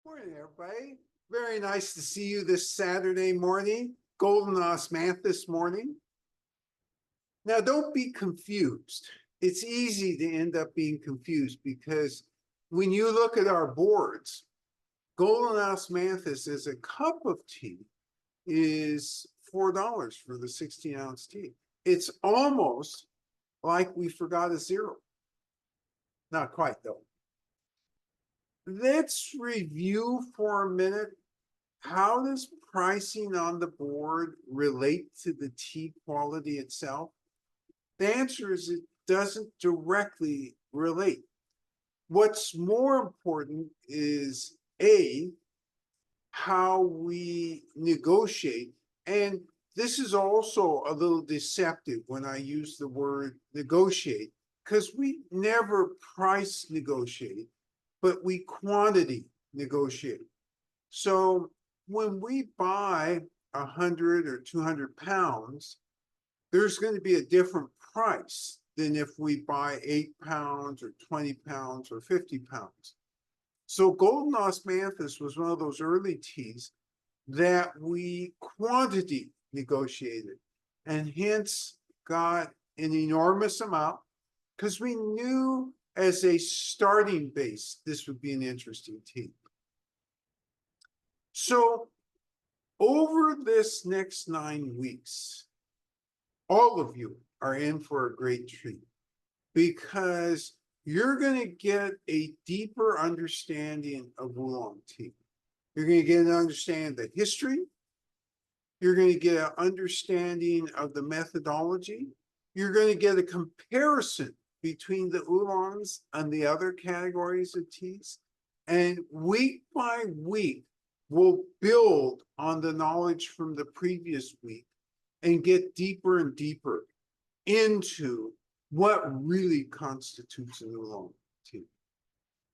Morning, everybody. Very nice to see you this Saturday morning, Golden Osmanthus morning. Now, don't be confused. It's easy to end up being confused because when you look at our boards, Golden Osmanthus as a cup of tea is $4 for the 16-ounce tea. It's almost like we forgot a zero. Not quite, though. Let's review for a minute. How does pricing on the board relate to the tea quality itself? The answer is it doesn't directly relate. What's more important is A, how we negotiate. And this is also a little deceptive when I use the word negotiate, because we never price negotiate, but we quantity negotiate. So when we buy 100 or 200 pounds, there's going to be a different price than if we buy 8 pounds or 20 pounds or 50 pounds. So Golden Osmanthus was one of those early teas that we quantity negotiated and hence got an enormous amount because we knew as a starting base, this would be an interesting tea. So over this next 9 weeks, all of you are in for a great treat because you're going to get a deeper understanding of Wulong Tea. You're going to get an understanding of the history. You're going to get an understanding of the methodology. You're going to get a comparison between the oolongs and the other categories of teas. And week by week, we'll build on the knowledge from the previous week and get deeper and deeper into what really constitutes an oolong tea.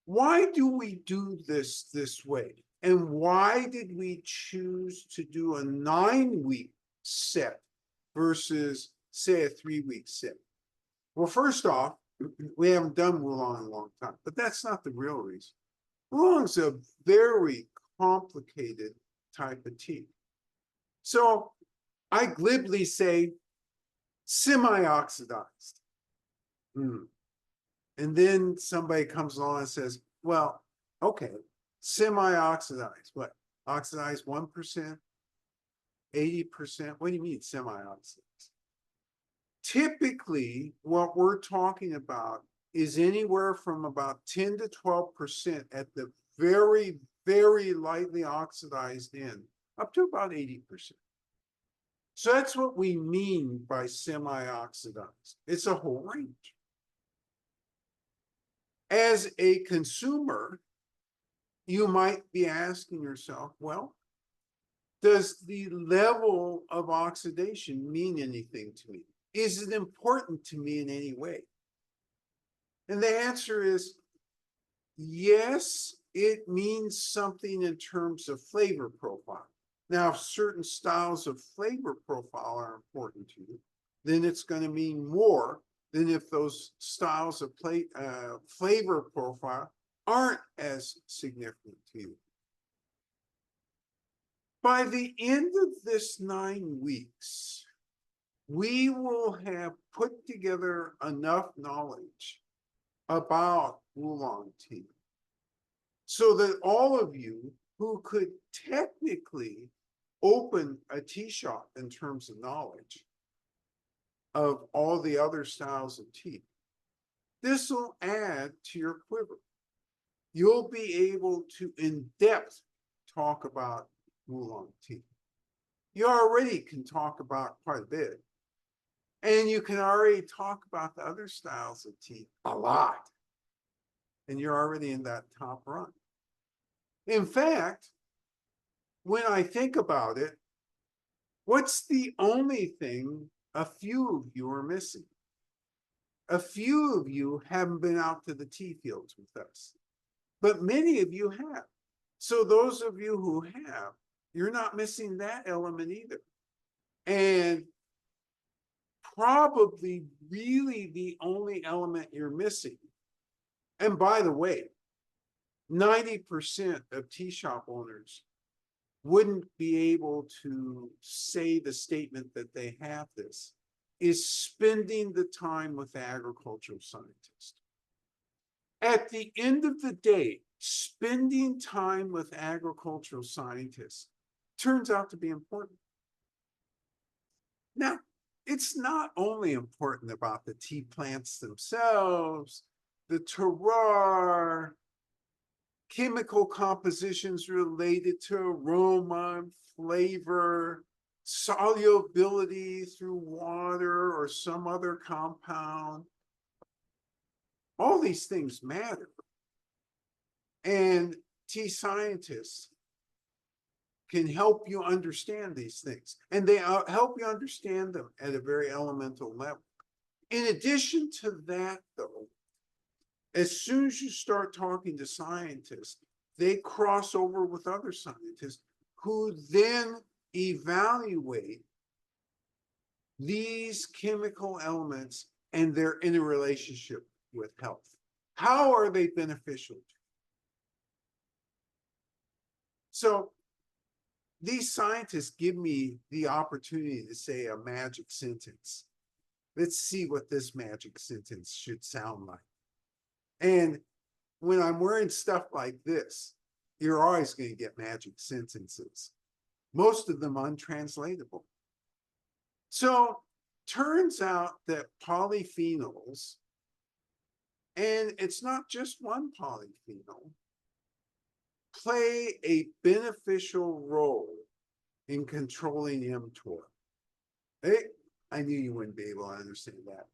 Why do we do this way? And why did we choose to do a 9-week set versus, say, a 3-week set? Well, first off, we haven't done Wulong in a long time, but that's not the real reason. Wulong's a very complicated type of tea. So I glibly say semi-oxidized. And then somebody comes along and says, well, okay, semi-oxidized, what? Oxidized 1%, 80%? What do you mean semi-oxidized? Typically, what we're talking about is anywhere from about 10 to 12% at the very, very lightly oxidized end, up to about 80%. So that's what we mean by semi-oxidized. It's a whole range. As a consumer, you might be asking yourself, well, does the level of oxidation mean anything to me? Is it important to me in any way? And the answer is yes, it means something in terms of flavor profile. Now, if certain styles of flavor profile are important to you, then it's going to mean more than if those styles of flavor profile aren't as significant to you. By the end of this 9 weeks, we will have put together enough knowledge about Wulong Tea so that all of you who could technically open a tea shop in terms of knowledge of all the other styles of tea, this will add to your quiver. You'll be able to in depth talk about Wulong Tea. You already can talk about quite a bit. And you can already talk about the other styles of tea a lot. And you're already in that top run. In fact, when I think about it, what's the only thing a few of you are missing? A few of you haven't been out to the tea fields with us, but many of you have. So those of you who have, you're not missing that element either. And probably really the only element you're missing. And by the way, 90% of tea shop owners wouldn't be able to say the statement that they have this, is spending the time with the agricultural scientist. At the end of the day, spending time with agricultural scientists turns out to be important. Now, it's not only important about the tea plants themselves, the terroir, chemical compositions related to aroma, flavor, solubility through water or some other compound. All these things matter. And tea scientists can help you understand these things. And they help you understand them at a very elemental level. In addition to that, though, as soon as you start talking to scientists, they cross over with other scientists who then evaluate these chemical elements and their interrelationship with health. How are they beneficial? So these scientists give me the opportunity to say a magic sentence. Let's see what this magic sentence should sound like. And when I'm wearing stuff like this, you're always going to get magic sentences, most of them untranslatable. So turns out that polyphenols, and it's not just one polyphenol, play a beneficial role in controlling mTOR. Hey, I knew you wouldn't be able to understand that.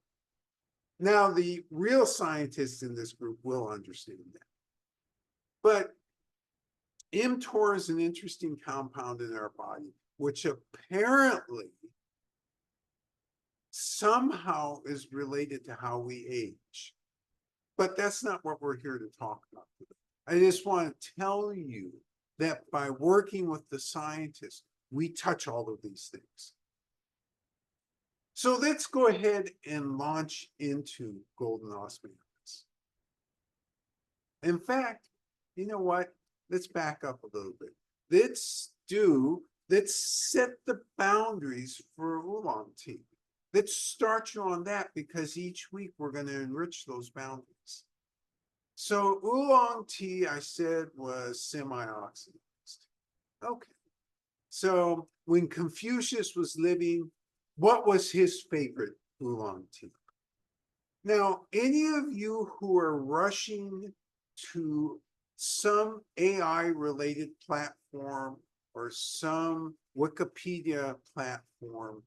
Now, the real scientists in this group will understand that. But mTOR is an interesting compound in our body, which apparently somehow is related to how we age. But that's not what we're here to talk about today. I just want to tell you that by working with the scientists, we touch all of these things. So let's go ahead and launch into golden osmanthus. In fact, you know what? Let's back up a little bit. Let's set the boundaries for oolong tea. Let's start you on that because each week we're going to enrich those boundaries. So oolong tea, I said, was semi-oxidized. Okay. So when Confucius was living, what was his favorite oolong tea? Now, any of you who are rushing to some AI-related platform or some Wikipedia platform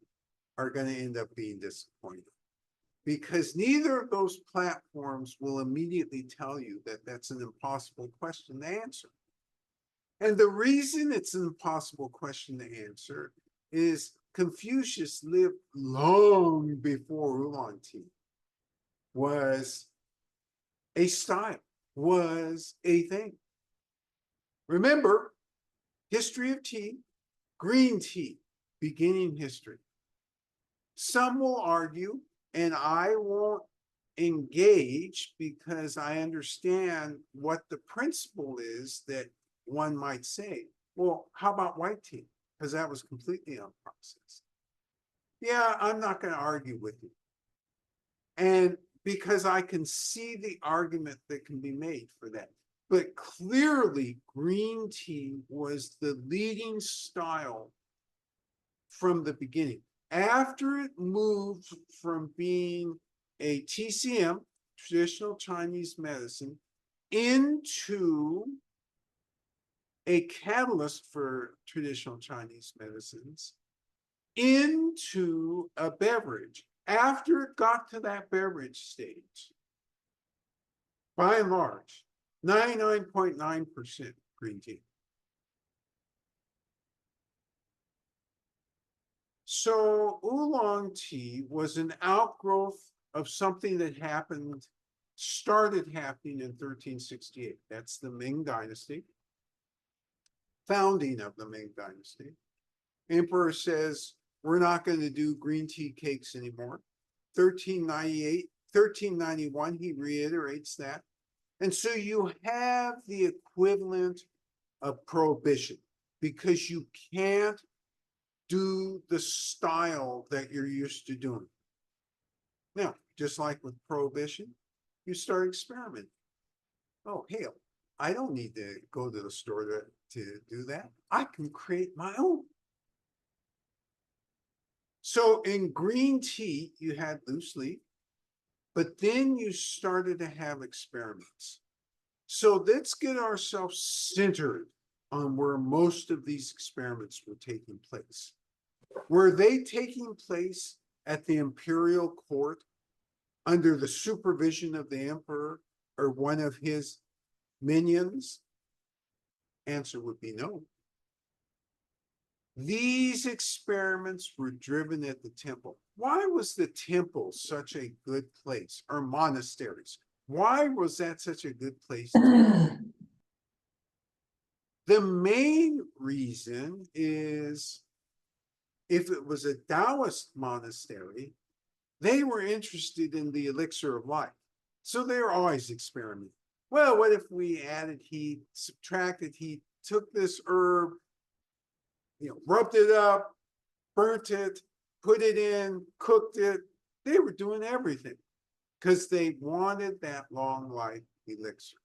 are going to end up being disappointed, because neither of those platforms will immediately tell you that that's an impossible question to answer. And the reason it's an impossible question to answer is Confucius lived long before oolong tea was a style, was a thing. Remember, history of tea, green tea, beginning history. Some will argue, and I won't engage because I understand what the principle is, that one might say, well, how about white tea? Because that was completely unprocessed. Yeah, I'm not going to argue with you. And because I can see the argument that can be made for that. But clearly, green tea was the leading style from the beginning. After it moved from being a TCM, traditional Chinese medicine, into a catalyst for traditional Chinese medicines, into a beverage. After it got to that beverage stage, by and large, 99.9% green tea. So oolong tea was an outgrowth of something that started happening in 1368. That's the Ming Dynasty, founding of the Ming Dynasty. Emperor says, we're not going to do green tea cakes anymore. 1391, he reiterates that. And so you have the equivalent of prohibition because you can't do the style that you're used to doing. Now, just like with prohibition, you start experimenting. Oh, hell, I don't need to go to the store to do that. I can create my own. So in green tea, you had loose leaf, but then you started to have experiments. So let's get ourselves centered on where most of these experiments were taking place. Were they taking place at the imperial court under the supervision of the emperor or one of his minions? Answer would be no. These experiments were driven at the temple. Why was the temple such a good place, or monasteries? Why was that such a good place? The main reason is if it was a Taoist monastery, they were interested in the elixir of life. So they were always experimenting. Well, what if we added heat, subtracted heat, took this herb, rubbed it up, burnt it, put it in, cooked it. They were doing everything because they wanted that long life elixir.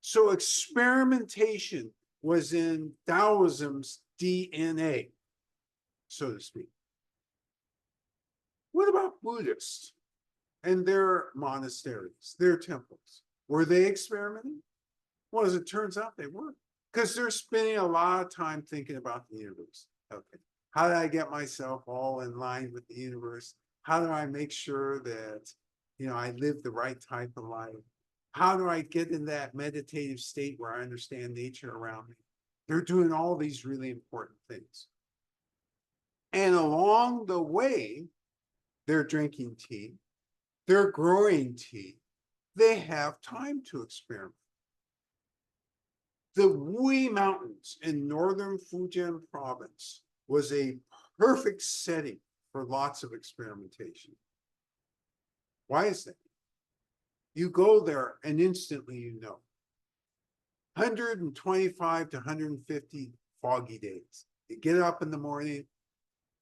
So experimentation was in Taoism's DNA, so to speak. What about Buddhists and their monasteries, their temples? Were they experimenting? Well, as it turns out, they were, because they're spending a lot of time thinking about the universe. Okay, how do I get myself all in line with the universe? How do I make sure that, I live the right type of life? How do I get in that meditative state where I understand nature around me? They're doing all these really important things. And along the way, they're drinking tea, they're growing tea, they have time to experiment. The Wulong Mountains in northern Fujian province was a perfect setting for lots of experimentation. Why is that? You go there and instantly 125 to 150 foggy days. You get up in the morning.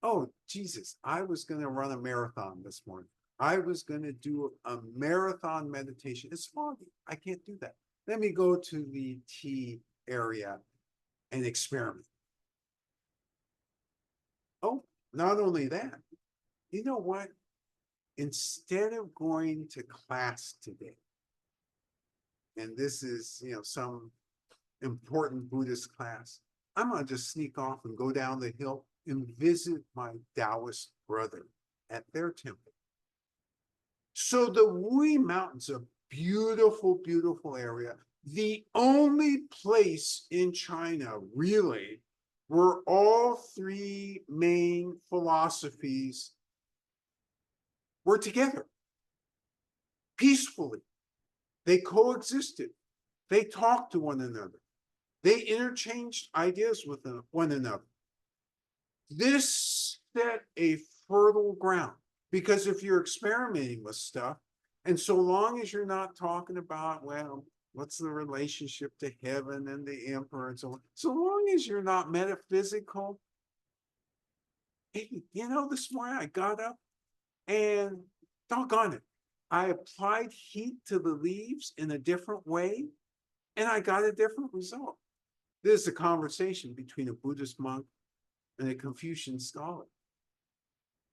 Oh, Jesus, I was going to run a marathon this morning. I was going to do a marathon meditation. It's foggy. I can't do that. Let me go to the tea area and experiment. Oh, not only that, you know what? Instead of going to class today, and this is, some important Buddhist class, I'm going to just sneak off and go down the hill and visit my Taoist brother at their temple. So the Wulong Mountains, a beautiful, beautiful area. The only place in China, really, where all three main philosophies were together peacefully. They coexisted. They talked to one another. They interchanged ideas with one another. This set a fertile ground because if you're experimenting with stuff, and so long as you're not talking about, well, what's the relationship to heaven and the emperor and so on, so long as you're not metaphysical, hey, this morning I got up and doggone it, I applied heat to the leaves in a different way and I got a different result. This is a conversation between a Buddhist monk and a Confucian scholar.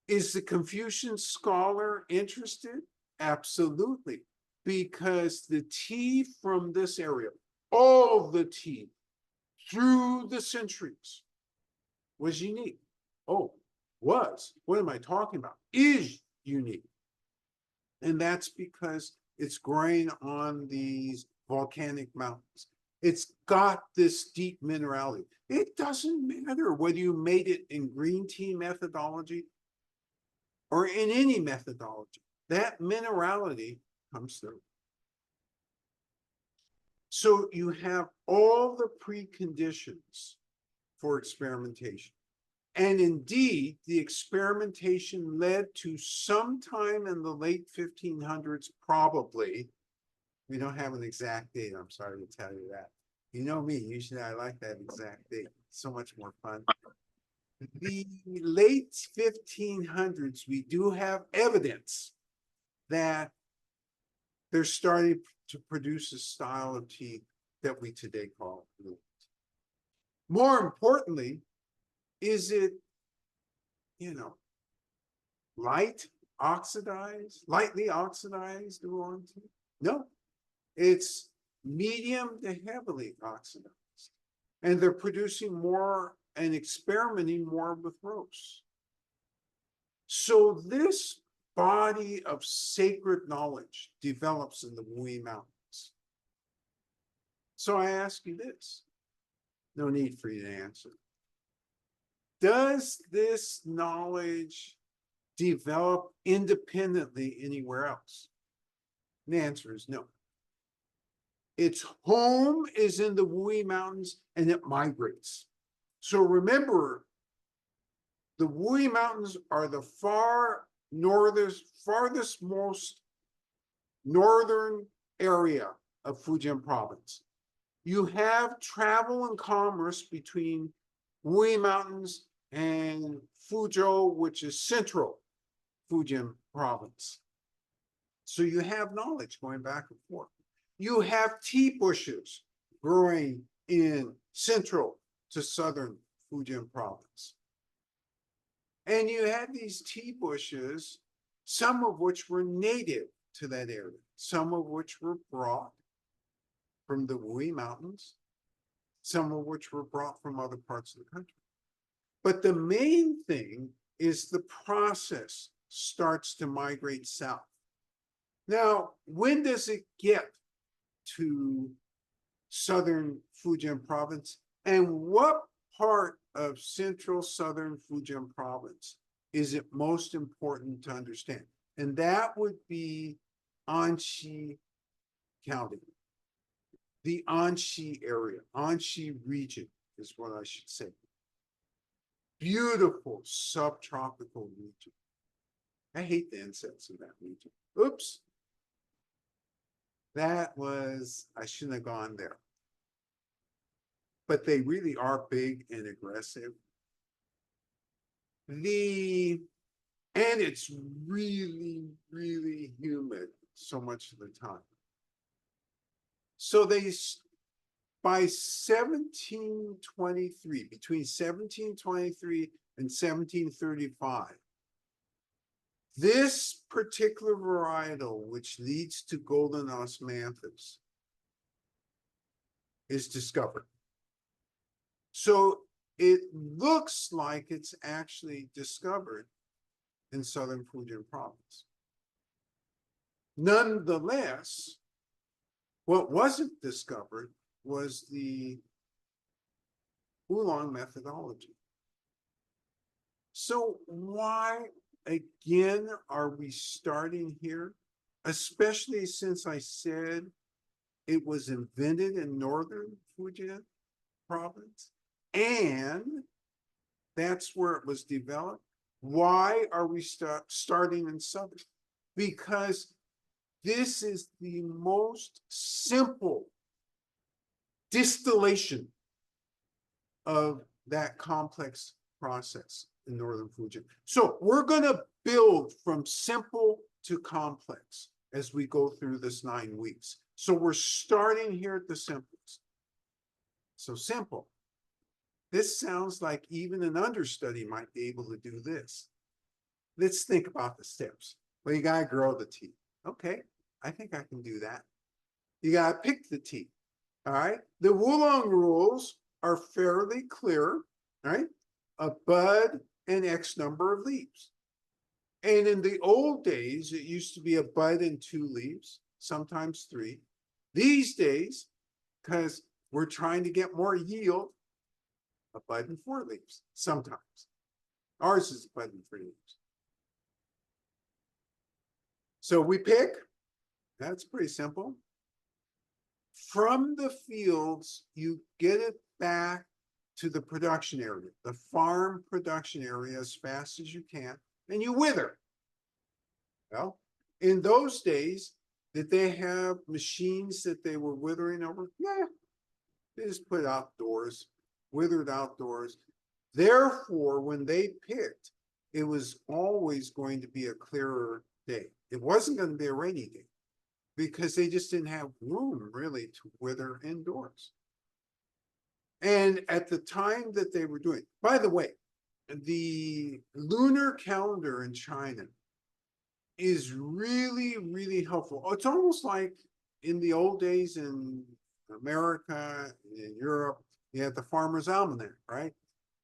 Is the Confucian scholar interested? Absolutely, because the tea from this area, all the tea through the centuries was unique. Oh, was, what am I talking about? Is unique. And that's because it's growing on these volcanic mountains. It's got this deep minerality. It doesn't matter whether you made it in green tea methodology or in any methodology. That minerality comes through. So you have all the preconditions for experimentation. And indeed, the experimentation led to sometime in the late 1500s, probably, We don't have an exact date. I'm sorry to tell you that. You know me, usually I like that exact date. So much more fun. The late 1500s, we do have evidence that they're starting to produce a style of tea that we today call blue. More importantly, is it, you know, lightly oxidized oolong tea? No, it's medium to heavily oxidized. And they're producing more and experimenting more with roast. So this body of sacred knowledge develops in the Wui Mountains. So I ask you this, no need for you to answer. Does this knowledge develop independently anywhere else? And the answer is no. Its home is in the Wui Mountains and it migrates. So remember, the Wui Mountains are the farthest most northern area of Fujian province. You have travel and commerce between Wui Mountains and Fuzhou, which is central Fujian province. So you have knowledge going back and forth. You have tea bushes growing in central to southern Fujian province. And you had these tea bushes, some of which were native to that area, some of which were brought from the Wui Mountains, some of which were brought from other parts of the country. But the main thing is the process starts to migrate south. Now, when does it get to southern Fujian province? And what part of central southern Fujian province is it most important to understand? And that would be Anxi County, the Anxi area, Anxi region is what I should say. Beautiful subtropical region. I hate the insects in that region. Oops. I shouldn't have gone there. But they really are big and aggressive. And it's really, really humid so much of the time. So by 1723, between 1723 and 1735, this particular varietal, which leads to golden osmanthus, is discovered. So it looks like it's actually discovered in southern Fujian province. Nonetheless, what wasn't discovered was the oolong methodology. So why, again, are we starting here? Especially since I said it was invented in northern Fujian province, and that's where it was developed. Why are we starting in southern? Because this is the most simple distillation of that complex process in northern Fujian. So we're going to build from simple to complex as we go through this 9 weeks. So we're starting here at the simplest. So simple. This sounds like even an understudy might be able to do this. Let's think about the steps. Well, you got to grow the tea. Okay, I think I can do that. You got to pick the tea. All right. The Wulong rules are fairly clear, right? A bud and X number of leaves. And in the old days, it used to be a bud and 2 leaves, sometimes 3. These days, because we're trying to get more yield, a bud and 4 leaves, sometimes. Ours is a bud and 3 leaves. So we pick, that's pretty simple. From the fields, you get it back to the production area, the farm production area, as fast as you can, and you wither. Well, in those days, Did they have machines that they were withering over? Yeah, they just put outdoors, withered outdoors. Therefore, when they picked, it was always going to be a clearer day. It wasn't going to be a rainy day because they just didn't have room really to wither indoors. And at the time that they were doing, by the way, the lunar calendar in China is really, really helpful. It's almost like in the old days in America, in Europe, you had the farmer's almanac, right?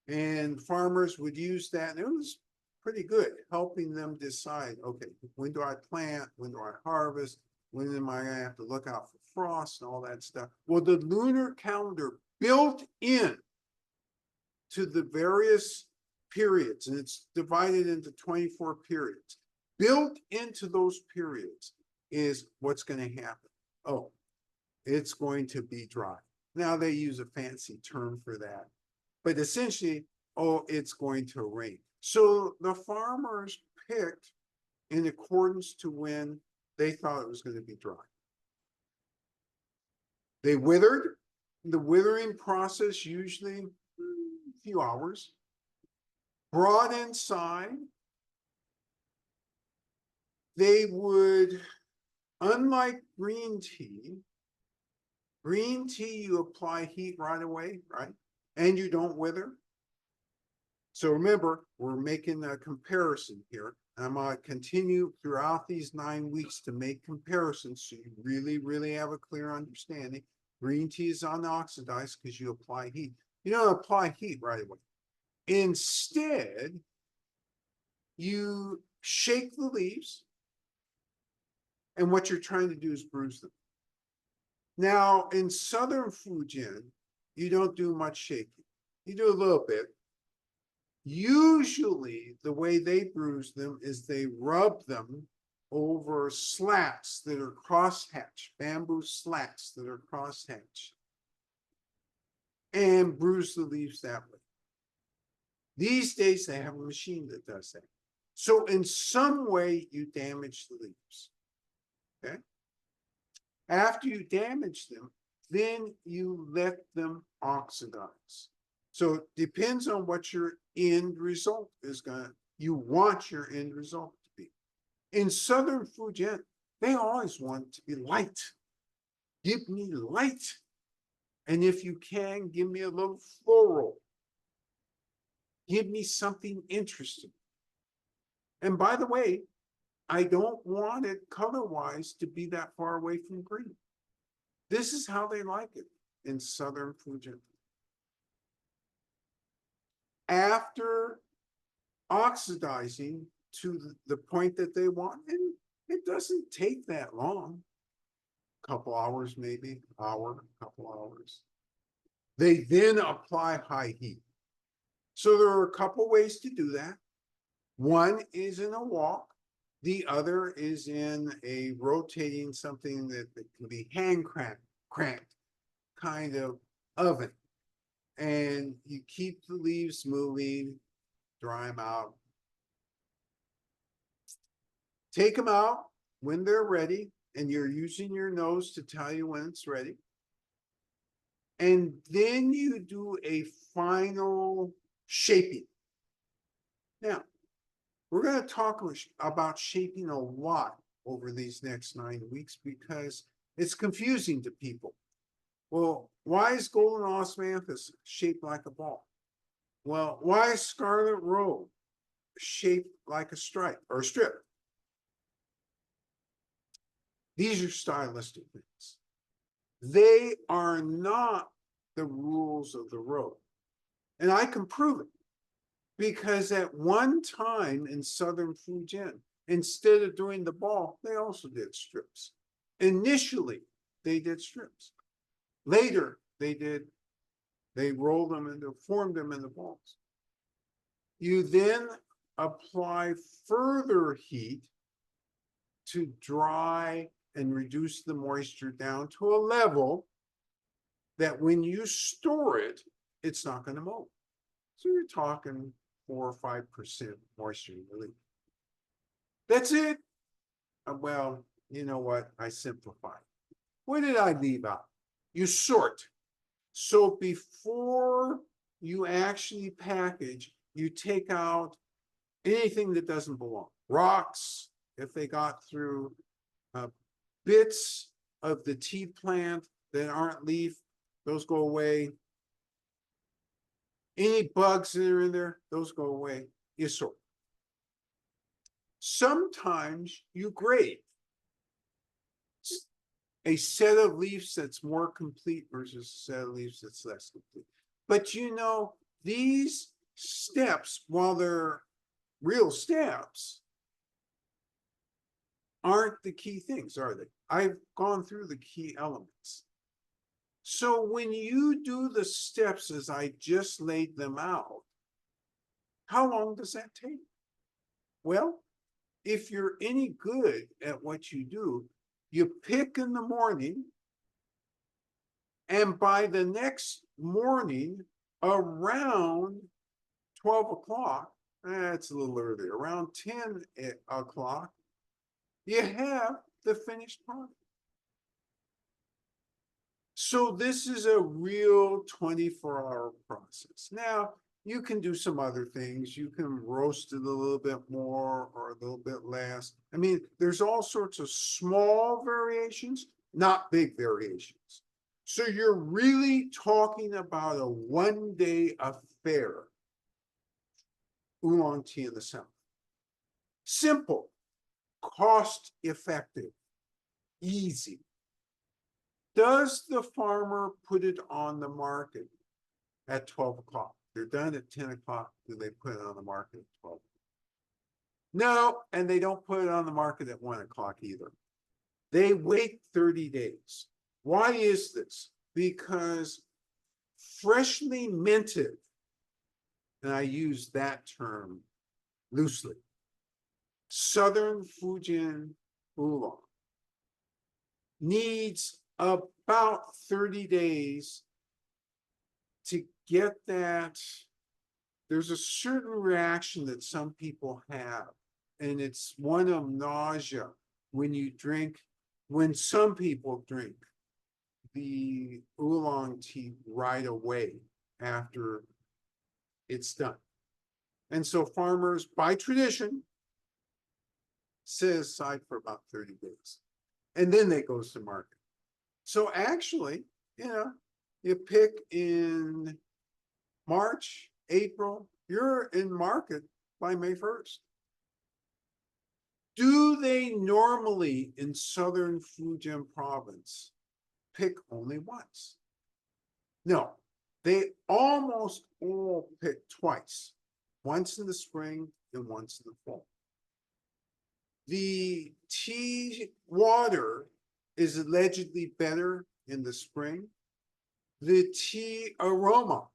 And farmers would use that, and it was pretty good, helping them decide, okay, when do I plant? When do I harvest? When am I gonna have to look out for frost and all that stuff? Well, the lunar calendar built in to the various periods, and it's divided into 24 periods. Built into those periods is what's going to happen. Oh, it's going to be dry. Now they use a fancy term for that, but essentially, oh, it's going to rain. So the farmers picked in accordance to when they thought it was going to be dry. They withered. The withering process usually a few hours. Brought inside, they would, unlike green tea, you apply heat right away, right? And you don't wither. So remember, we're making a comparison here. I'm going to continue throughout these 9 weeks to make comparisons so you really, really have a clear understanding. Green tea is unoxidized because you apply heat. You don't apply heat right away. Instead, you shake the leaves, and what you're trying to do is bruise them. Now, in southern Fujian, you don't do much shaking. You do a little bit. Usually, the way they bruise them is they rub them over slats that are crosshatched, bamboo slats that are crosshatched, and bruise the leaves that way. These days, they have a machine that does that. So in some way, you damage the leaves. Okay. After you damage them, then you let them oxidize. So it depends on what your end result is you want your end result to be. In southern Fujian, they always want it to be light. Give me light. And if you can, give me a little floral. Give me something interesting. And by the way, I don't want it color-wise to be that far away from green. This is how they like it in southern Fujian. After oxidizing to the point that they want, and it doesn't take that long, a couple hours maybe, hour, couple hours. They then apply high heat. So there are a couple ways to do that. One is in a wok. The other is in a rotating something that can be hand cranked kind of oven. And you keep the leaves moving, dry them out. Take them out when they're ready, and you're using your nose to tell you when it's ready. And then you do a final shaping. Now, we're going to talk about shaping a lot over these next 9 weeks because it's confusing to people. Well, why is golden osmanthus shaped like a ball? Well, why is scarlet robe shaped like a stripe or a strip? These are stylistic things. They are not the rules of the road. And I can prove it because at one time in southern Fujian, instead of doing the ball, they also did strips. Initially, they did strips. Later, they rolled them and formed them into balls. You then apply further heat to dry and reduce the moisture down to a level that when you store it, it's not going to mold. So you're talking 4 or 5% moisture relief. That's it. Well, you know what? I simplified. What did I leave out? You sort. So before you actually package, you take out anything that doesn't belong. Rocks, if they got through, bits of the tea plant that aren't leaf, those go away. Any bugs that are in there, those go away. You sort. Sometimes you grade a set of leaves that's more complete versus a set of leaves that's less complete. But you know, these steps, while they're real steps, aren't the key things, are they? I've gone through the key elements. So when you do the steps as I just laid them out, how long does that take? Well, if you're any good at what you do, you pick in the morning, and by the next morning, around 12 o'clock, that's a little earlier, around 10 o'clock, you have the finished product. So this is a real 24-hour process. Now, you can do some other things. You can roast it a little bit more or a little bit less. I mean, there's all sorts of small variations, not big variations. So you're really talking about a one-day affair. Oolong tea in the South. Simple, cost-effective, easy. Does the farmer put it on the market at 12 o'clock? They're done at 10 o'clock. Do they put it on the market at 12? No, and they don't put it on the market at 1 o'clock either. They wait 30 days. Why is this? Because freshly minted, and I use that term loosely, Southern Fujian oolong needs about 30 days to get that. There's a certain reaction that some people have, and it's one of nausea when you drink, when some people drink the oolong tea right away after it's done. And so farmers, by tradition, set aside for about 30 days. And then it goes to market. So actually, you know, you pick in March, April, you're in market by May 1st. Do they normally in Southern Fujian province pick only once? No, they almost all pick twice, once in the spring and once in the fall. The tea water is allegedly better in the spring. The tea aroma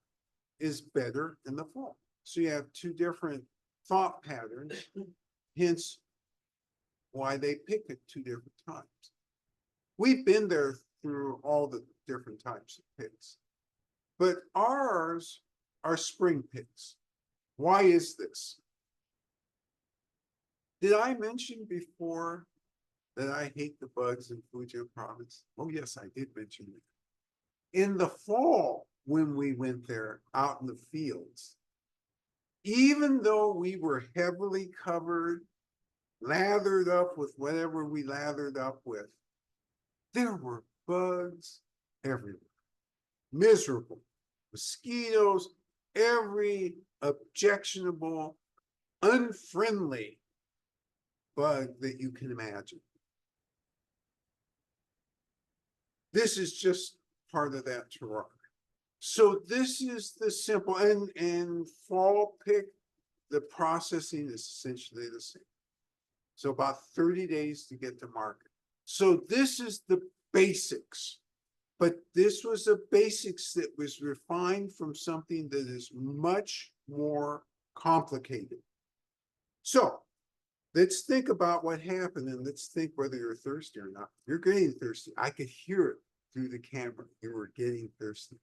is better in the fall. So you have two different thought patterns, hence why they pick at two different times. We've been there through all the different types of picks, but ours are spring picks. Why is this? Did I mention before that I hate the bugs in Fujian province? Oh yes, I did mention it. In the fall, when we went there out in the fields, even though we were heavily covered, lathered up with whatever we lathered up with, there were bugs everywhere. Miserable. Mosquitoes, every objectionable, unfriendly bug that you can imagine. This is just part of that terroir. So this is the simple, and fall pick, the processing is essentially the same. So about 30 days to get to market. So this is the basics, but this was the basics that was refined from something that is much more complicated. So let's think about what happened, and let's think whether you're thirsty or not. You're getting thirsty. I could hear it through the camera. You were getting thirsty.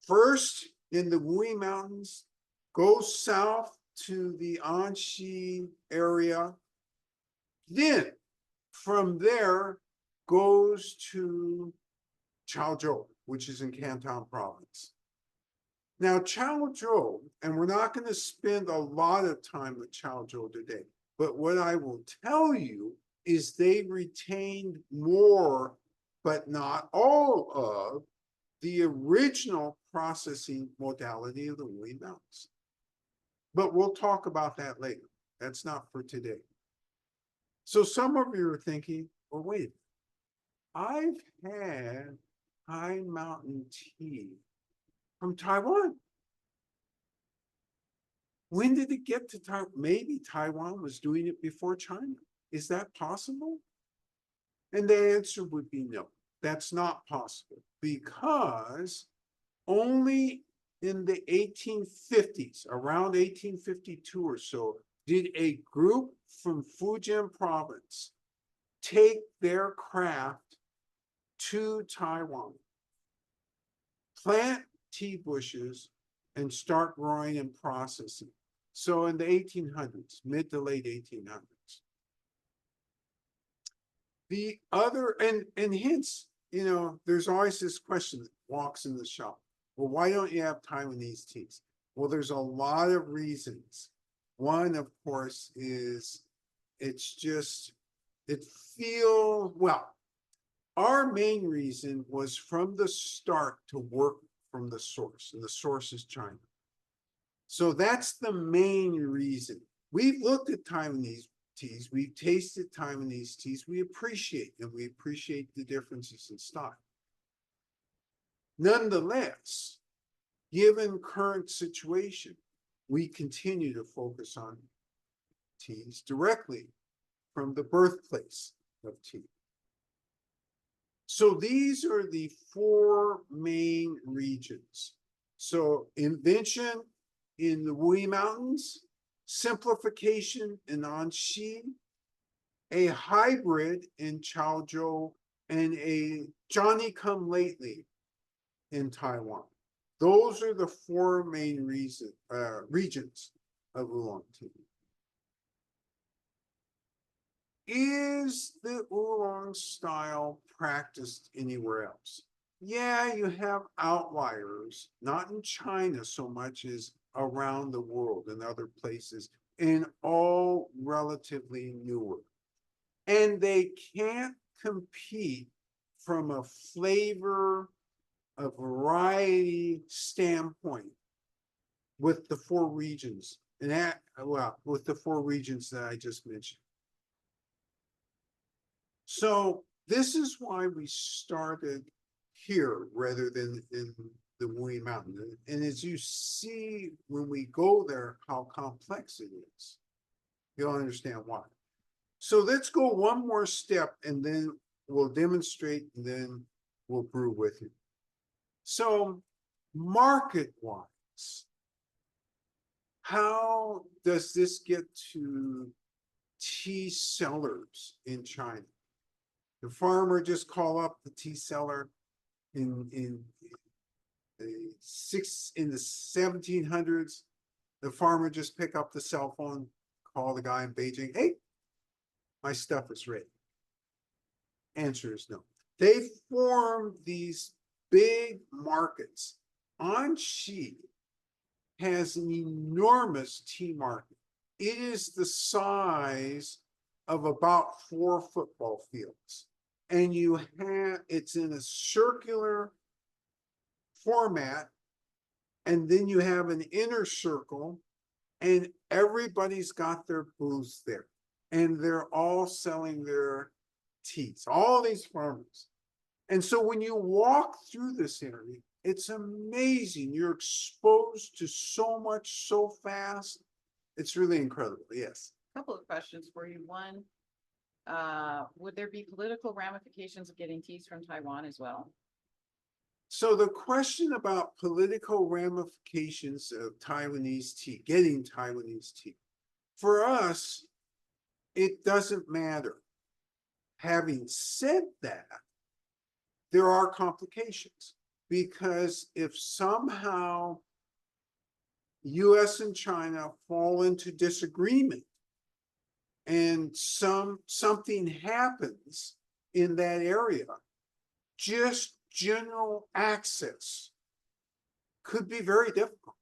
First, in the Wui Mountains, go south to the Anxi area. Then from there goes to Chaozhou, which is in Canton province. Now, Chaozhou, and we're not going to spend a lot of time with Chaozhou today, but what I will tell you is they retained more, but not all of, the original processing modality of the Wulong Mountains. But we'll talk about that later. That's not for today. So some of you are thinking, well, wait, I've had high mountain tea from Taiwan. When did it get to Taiwan? Maybe Taiwan was doing it before China. Is that possible? And the answer would be no, that's not possible, because only in the 1850s, around 1852 or so, did a group from Fujian province take their craft to Taiwan, plant tea bushes, and start growing and processing. So in the 1800s, mid to late 1800s. The other, and hence, you know, there's always this question that walks in the shop. Well, why don't you have Taiwanese teas? Well, there's a lot of reasons. One, of course, is it's just, well, our main reason was from the start to work from the source, and the source is China. So that's the main reason. We've looked at Taiwanese teas, we've tasted Taiwanese teas, we appreciate them, we appreciate the differences in style. Nonetheless, given current situation, we continue to focus on teas directly from the birthplace of tea. So these are the four main regions. So invention in the Wulong Mountains, simplification in Anxi, a hybrid in Chaozhou, and a Johnny-come-lately in Taiwan. Those are the four main regions of Oolong tea. Is the oolong style practiced anywhere else? Yeah, you have outliers, not in China so much as around the world and other places, and all relatively newer. And they can't compete from a flavor, a variety standpoint with the four regions, and that, well, with the four regions that I just mentioned. So this is why we started here rather than in the Wulong Mountain. And as you see when we go there, how complex it is, you'll understand why. So let's go one more step and then we'll demonstrate and then we'll brew with you. So market-wise, how does this get to tea sellers in China? The farmer just call up the tea seller in the 1700s. The farmer just pick up the cell phone, call the guy in Beijing, hey, my stuff is ready. Answer is no. They form these big markets. Anxi has an enormous tea market. It is the size of about 4 football fields. And you have, it's in a circular format, and then you have an inner circle, and everybody's got their booths there. And they're all selling their teas, all these farmers. And so when you walk through this area, it's amazing. You're exposed to so much so fast. It's really incredible. Yes. A couple of questions for you. One, would there be political ramifications of getting teas from Taiwan as well? So the question about political ramifications of Taiwanese tea, getting Taiwanese tea, for us, it doesn't matter. Having said that, there are complications, because if somehow US and China fall into disagreement and something happens in that area, just general access could be very difficult.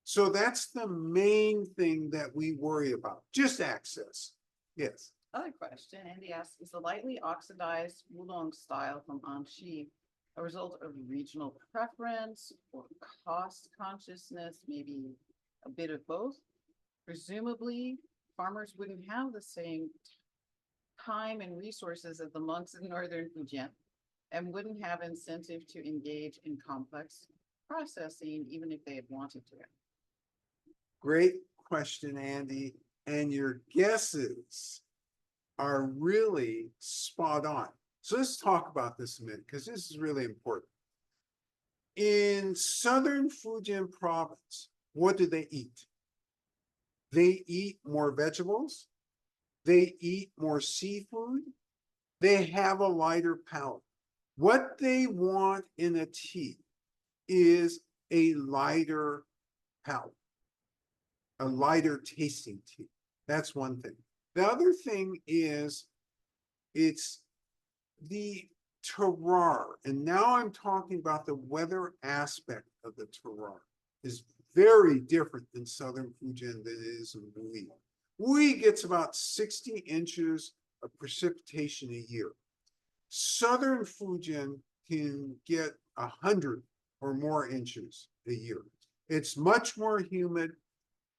So that's the main thing that we worry about, just access. Yes. Other question, Andy asks, is the lightly oxidized Wulong style from Anxi a result of regional preference or cost consciousness, maybe a bit of both? Presumably, farmers wouldn't have the same time and resources as the monks in northern Fujian and wouldn't have incentive to engage in complex processing, even if they had wanted to. Great question, Andy. And your guesses are really spot on. So let's talk about this a minute, because this is really important. In southern Fujian province, what do they eat? They eat more vegetables. They eat more seafood. They have a lighter palate. What they want in a tea is a lighter palate, a lighter tasting tea. That's one thing. The other thing is it's the terroir. And now I'm talking about the weather aspect of the terroir is very different in southern Fujian than it is in Wulong. Wulong gets about 60 inches of precipitation a year. Southern Fujian can get 100 or more inches a year. It's much more humid,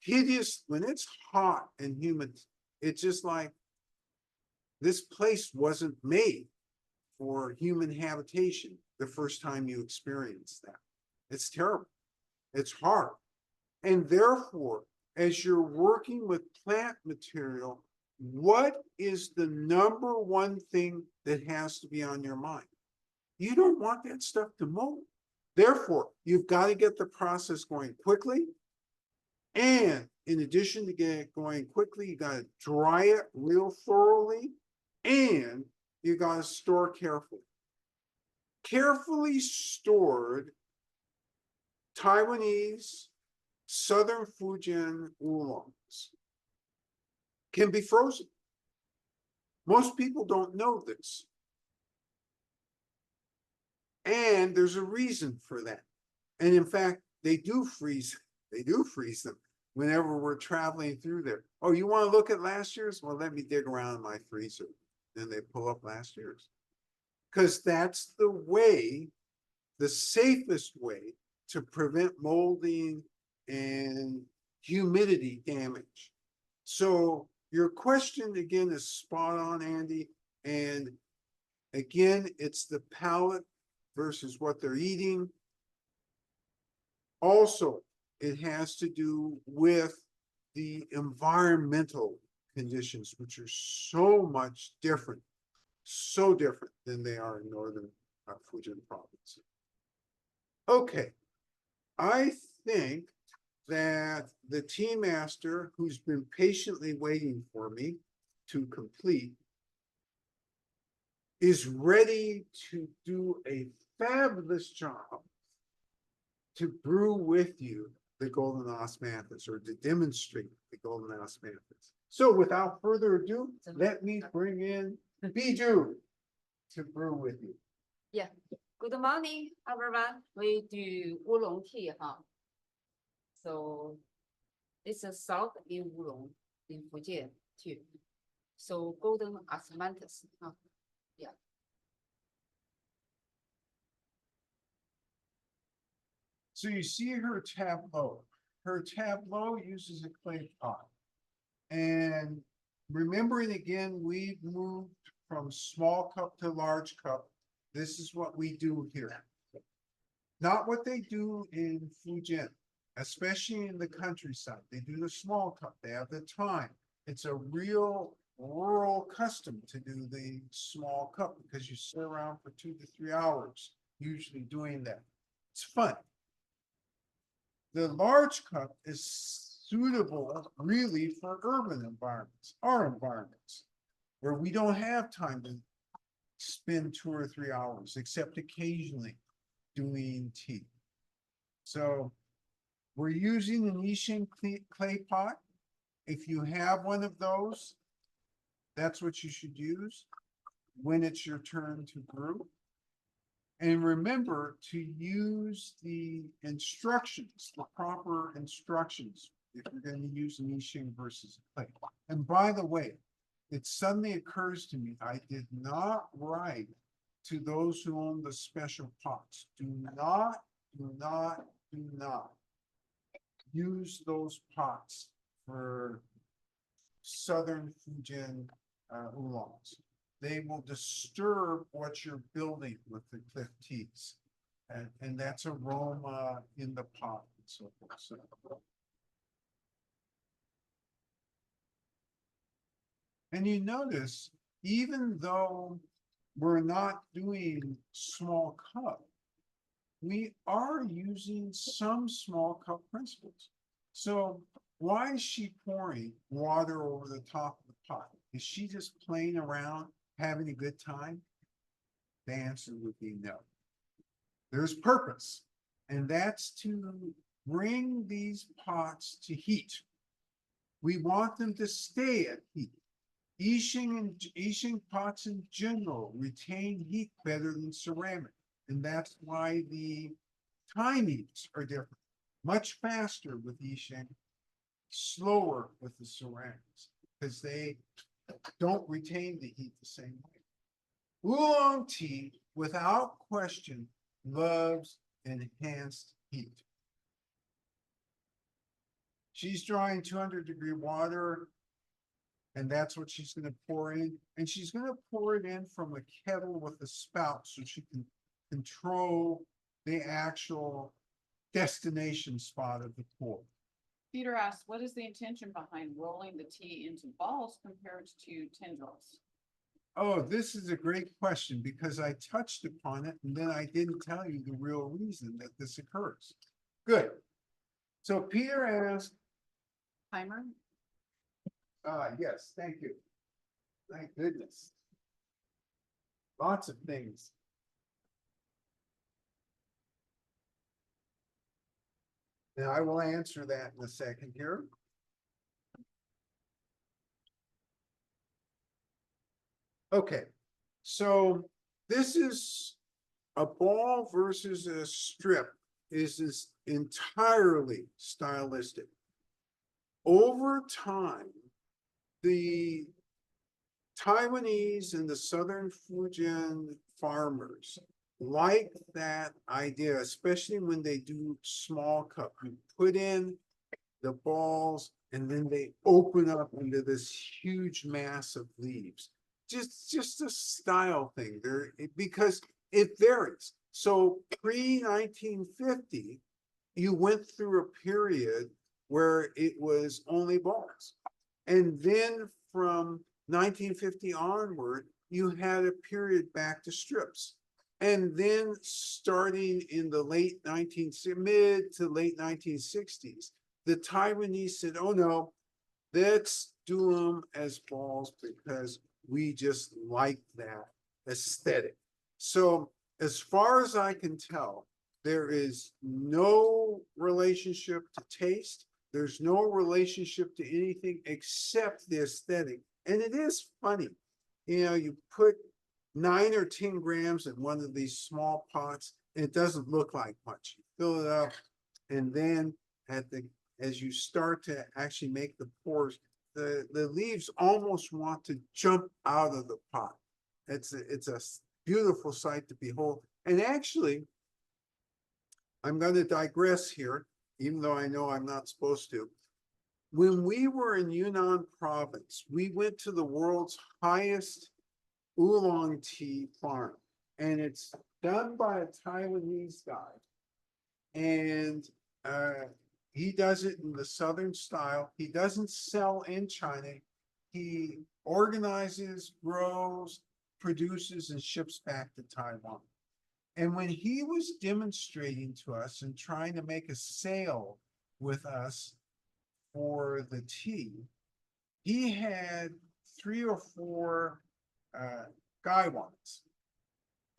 hideous. When it's hot and humid, it's just like this place wasn't made for human habitation the first time you experience that. It's terrible. It's hard. And therefore, as you're working with plant material, what is the number one thing that has to be on your mind? You don't want that stuff to mold. Therefore, you've got to get the process going quickly. And in addition to getting it going quickly, you got to dry it real thoroughly, and you got to store carefully. Carefully stored Taiwanese southern Fujian oolongs can be frozen. Most people don't know this. And there's a reason for that. And in fact, they do freeze them whenever we're traveling through there. Oh, you want to look at last year's? Well, let me dig around in my freezer. Then they pull up last year's. Because that's the way, the safest way to prevent molding and humidity damage. So your question again is spot on, Andy. And again, it's the palate versus what they're eating. Also, it has to do with the environmental conditions, which are so much different, so different than they are in northern Fujian province. Okay, I think that the tea master, who's been patiently waiting for me to complete, is ready to do a fabulous job to brew with you the golden osmanthus, or to demonstrate the golden osmanthus. So without further ado, let me bring in Biju to brew with you. Yeah. Good morning, everyone. We do oolong tea, huh? So it's a salt in oolong in Fujian too. So golden osmanthus, huh? Yeah. So you see her tableau. Her tableau uses a clay pot. And remembering again, we've moved from small cup to large cup. This is what we do here. Not what they do in Fujian, especially in the countryside. They do the small cup. They have the time. It's a real rural custom to do the small cup because you sit around for 2 to 3 hours, usually doing that. It's fun. The large cup is suitable really for urban environments, our environments, where we don't have time to spend 2 or 3 hours, except occasionally doing tea. So we're using the Nishin clay pot. if you have one of those, that's what you should use when it's your turn to brew. And remember to use the instructions, the proper instructions, if you're going to use an Yixing versus a clay. And by the way, it suddenly occurs to me, I did not write to those who own the special pots. Do not use those pots for southern Fujian oolongs. They will disturb what you're building with the cliff teas. And that's aroma in the pot and so forth. So, and you notice, even though we're not doing small cup, we are using some small cup principles. So why is she pouring water over the top of the pot? Is she just playing around, having a good time? The answer would be no. There's purpose, and that's to bring these pots to heat. We want them to stay at heat. Yixing pots in general retain heat better than ceramic. And that's why the timings are different. Much faster with Yixing, slower with the ceramics, because they don't retain the heat the same way. Wulong tea, without question, loves enhanced heat. She's drawing 200-degree water, and that's what she's going to pour in. And she's going to pour it in from a kettle with a spout so she can control the actual destination spot of the pour. Peter asks, what is the intention behind rolling the tea into balls compared to tendrils? Oh, this is a great question because I touched upon it and then I didn't tell you the real reason that this occurs. Good. So Peter asked, Timer? yes, thank you. Thank goodness. Lots of things. And I will answer that in a second here. Okay, so this is a ball versus a strip is entirely stylistic. Over time, the Taiwanese and the southern Fujian farmers like that idea, especially when they do small cup. You put in the balls and then they open up into this huge mass of leaves. Just a style thing there because it varies. So pre-1950, you went through a period where it was only balls. And then from 1950 onward, you had a period back to strips. And then starting in the mid to late 1960s, the Taiwanese said, oh no, let's do them as balls because we just like that aesthetic. So as far as I can tell, there is no relationship to taste. There's no relationship to anything except the aesthetic. And it is funny. You know, you put 9 or 10 grams in one of these small pots, and it doesn't look like much. You fill it up, and then as you start to actually make the pours, the leaves almost want to jump out of the pot. It's a beautiful sight to behold. And actually, I'm going to digress here, even though I know I'm not supposed to. When we were in Yunnan province, we went to the world's highest oolong tea farm, and it's done by a Taiwanese guy. And he does it in the southern style. He doesn't sell in China. He organizes, grows, produces, and ships back to Taiwan. And when he was demonstrating to us and trying to make a sale with us for the tea, he had 3 or 4 gaiwans.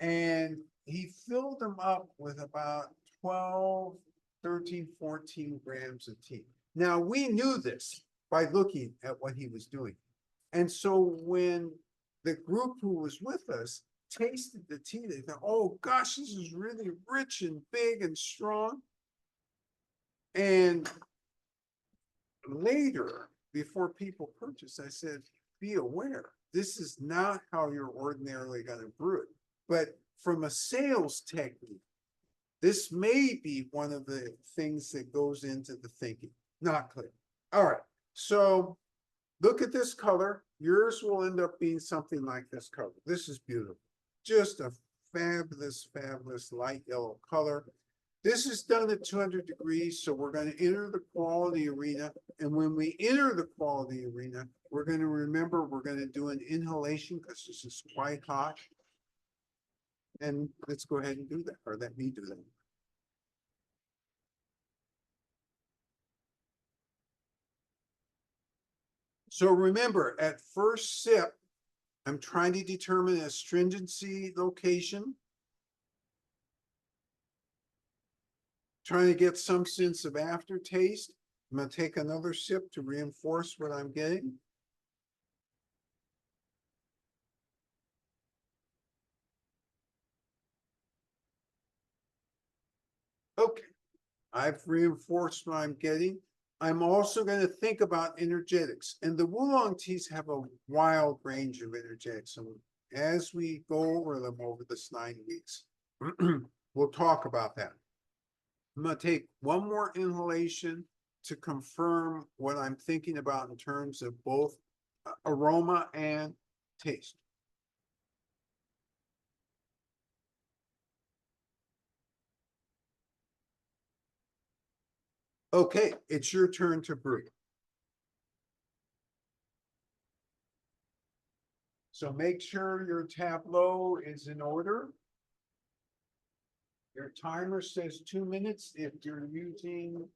And he filled them up with about 12, 13, 14 grams of tea. Now, we knew this by looking at what he was doing. And so when the group who was with us tasted the tea, they thought, oh gosh, this is really rich and big and strong. And later, before people purchase, I said, be aware, this is not how you're ordinarily going to brew it. But from a sales technique, this may be one of the things that goes into the thinking. Not clear. All right, so look at this color. Yours will end up being something like this color. This is beautiful. Just a fabulous, fabulous light yellow color. This is done at 200 degrees, so we're going to enter the quality arena. And when we enter the quality arena, we're going to remember we're going to do an inhalation because this is quite hot. And let's go ahead and do that, or let me do that. So remember, at first sip, I'm trying to determine a stringency location. Trying to get some sense of aftertaste. I'm going to take another sip to reinforce what I'm getting. Okay, I've reinforced what I'm getting. I'm also going to think about energetics, and the Wulong teas have a wild range of energetics. And as we go over them over this 9 weeks, we'll talk about that. I'm going to take one more inhalation to confirm what I'm thinking about in terms of both aroma and taste. Okay, it's your turn to brew. So make sure your tableau is in order. Your timer says 2 minutes if you're using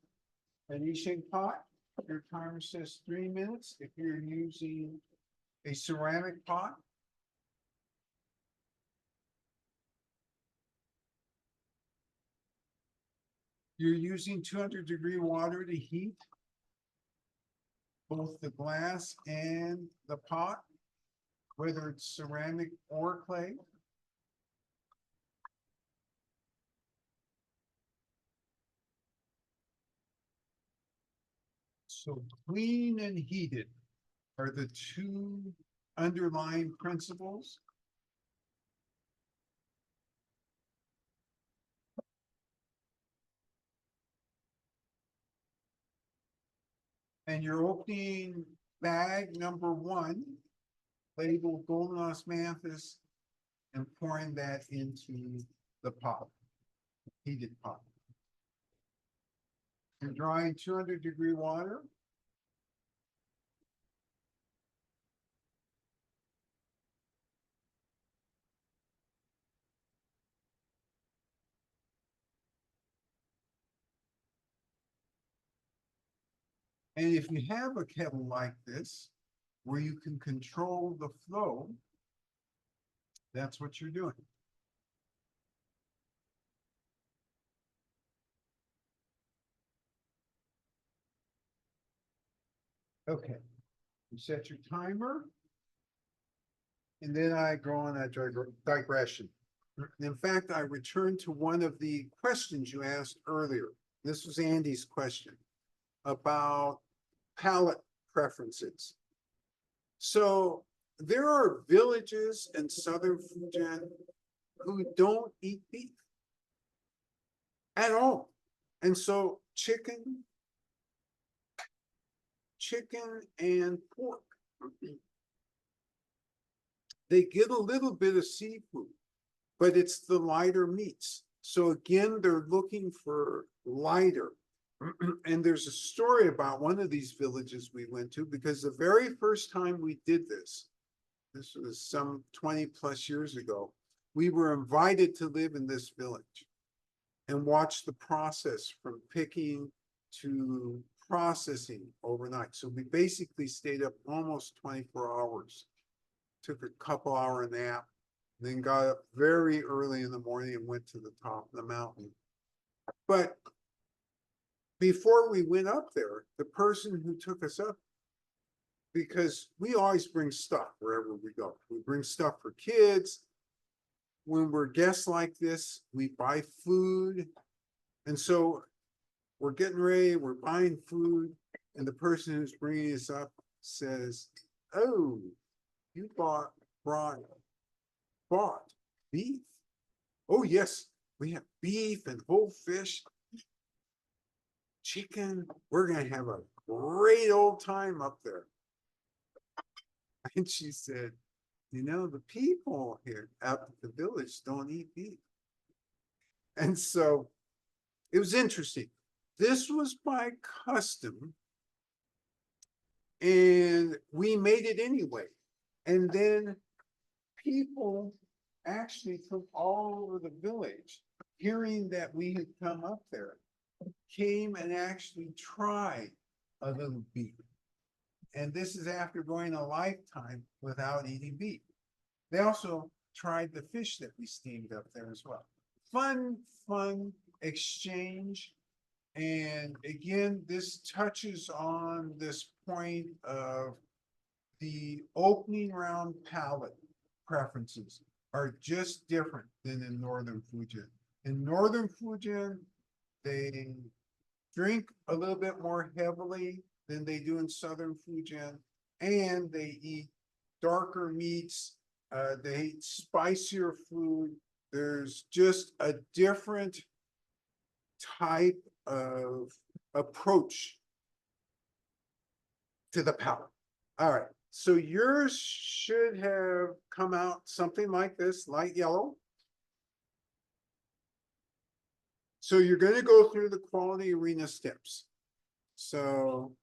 an Yixing pot. Your timer says 3 minutes if you're using a ceramic pot. You're using 200-degree water to heat both the glass and the pot, whether it's ceramic or clay. So clean and heated are the two underlying principles. And you're opening bag number 1, labeled Golden Osmanthus, and pouring that into the pot, heated pot. You're drawing 200-degree water. And if you have a kettle like this, where you can control the flow, that's what you're doing. Okay, you set your timer. And then I go on a digression. In fact, I return to one of the questions you asked earlier. This was Andy's question about palate preferences. So there are villages in southern Fujian who don't eat beef at all. And so chicken and pork. They get a little bit of seafood, but it's the lighter meats. So again, they're looking for lighter. And there's a story about one of these villages we went to, because the very first time we did this was some 20 plus years ago, we were invited to live in this village and watch the process from picking to processing overnight. So we basically stayed up almost 24 hours, took a couple hour nap, then got up very early in the morning and went to the top of the mountain. But before we went up there, the person who took us up because we always bring stuff wherever we go. We bring stuff for kids. When we're guests like this, we buy food. And so we're getting ready, we're buying food, and the person who's bringing us up says, "Oh, you brought beef? Oh, yes, we have beef and whole fish, chicken. We're gonna have a great old time up there." And she said, "You know, the people here at the village don't eat beef." And so it was interesting. This was by custom, and we made it anyway. And then people actually from all over the village, hearing that we had come up there, came and actually tried a little beef. And this is after going a lifetime without eating beef. They also tried the fish that we steamed up there as well. Fun exchange. And again, this touches on this point of the opening round palate preferences are just different than in Northern Fujian. In Northern Fujian, they drink a little bit more heavily than they do in Southern Fujian, and they eat darker meats, they eat spicier food. There's just a different type of approach to the palate. All right, so yours should have come out something like this, light yellow. So you're going to go through the quality arena steps. So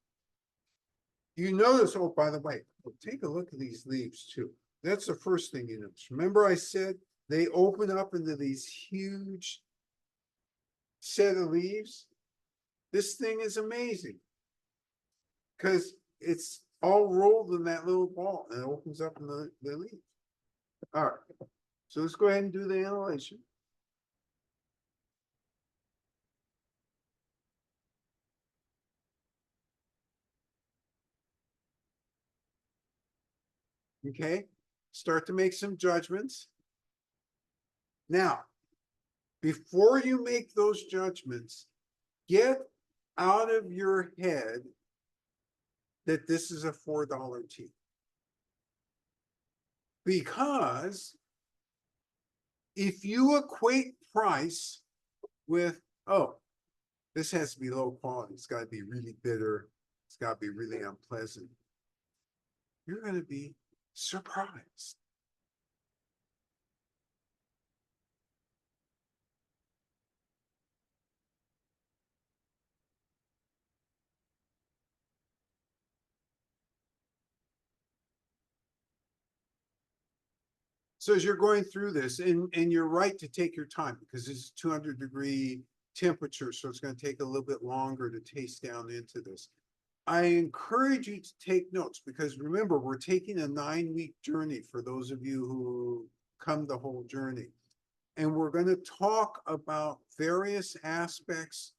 you notice, oh, by the way, take a look at these leaves too. That's the first thing you notice. Remember I said they open up into these huge set of leaves? This thing is amazing because it's all rolled in that little ball and it opens up in the leaf. All right, so let's go ahead and do the inhalation. Okay, start to make some judgments. Now, before you make those judgments, get out of your head that this is a $4 tea. Because if you equate price with, oh, this has to be low quality, it's got to be really bitter, it's got to be really unpleasant, you're going to be surprised. So as you're going through this, and you're right to take your time because this is 200-degree temperature, so it's going to take a little bit longer to taste down into this. I encourage you to take notes because remember, we're taking a 9-week journey for those of you who come the whole journey. And we're going to talk about various aspects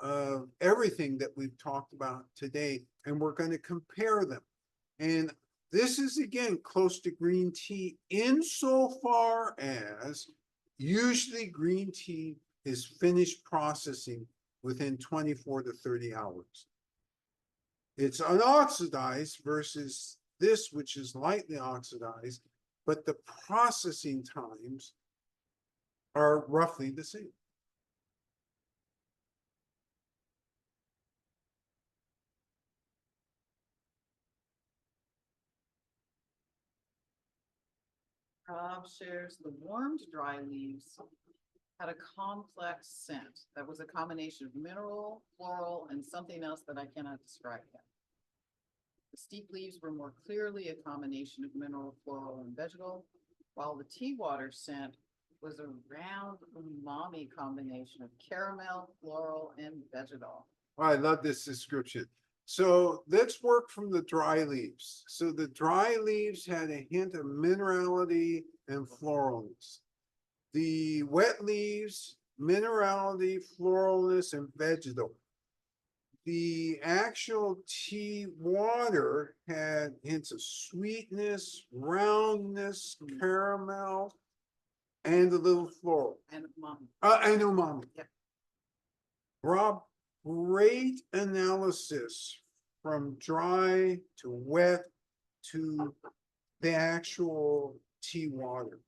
of everything that we've talked about today, and we're going to compare them. And this is again close to green tea insofar as usually green tea is finished processing within 24 to 30 hours. It's unoxidized versus this, which is lightly oxidized, but the processing times are roughly the same. Rob shares the warmed dry leaves had a complex scent that was a combination of mineral, floral, and something else that I cannot describe yet. The steep leaves were more clearly a combination of mineral, floral, and vegetal, while the tea water scent was a round umami combination of caramel, floral, and vegetal. Oh, I love this description. So let's work from the dry leaves. So the dry leaves had a hint of minerality and floralness. The wet leaves, minerality, floralness, and vegetal. the actual tea water had hints of sweetness, roundness, caramel, and a little floral, And mom, and umami. Yep. Rob, great analysis from dry to wet to the actual tea water.